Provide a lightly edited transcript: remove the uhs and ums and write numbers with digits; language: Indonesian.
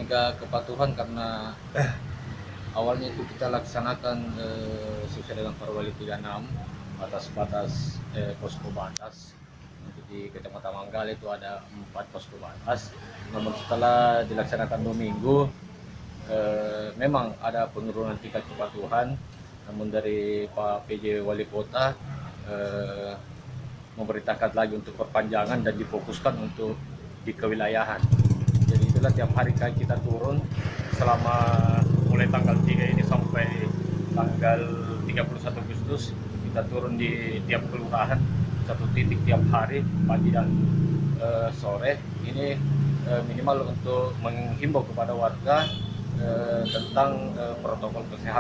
menjaga kepatuhan karena awalnya itu kita laksanakan sesuai dengan Perwali 36 batas-batas posko batas. Untuk di Kecamatan Manggal itu ada 4 posko batas. Namun setelah dilaksanakan 2 minggu, memang ada penurunan tingkat kepatuhan. Namun dari Pak PJ Wali Kota memerintahkan lagi untuk perpanjangan dan difokuskan untuk di kewilayahan. Jadi itulah tiap hari kita turun selama mulai tanggal 3 ini sampai tanggal 31 Agustus kita turun di tiap kelurahan satu titik tiap hari pagi dan sore. Ini minimal untuk menghimbau kepada warga tentang protokol kesehatan.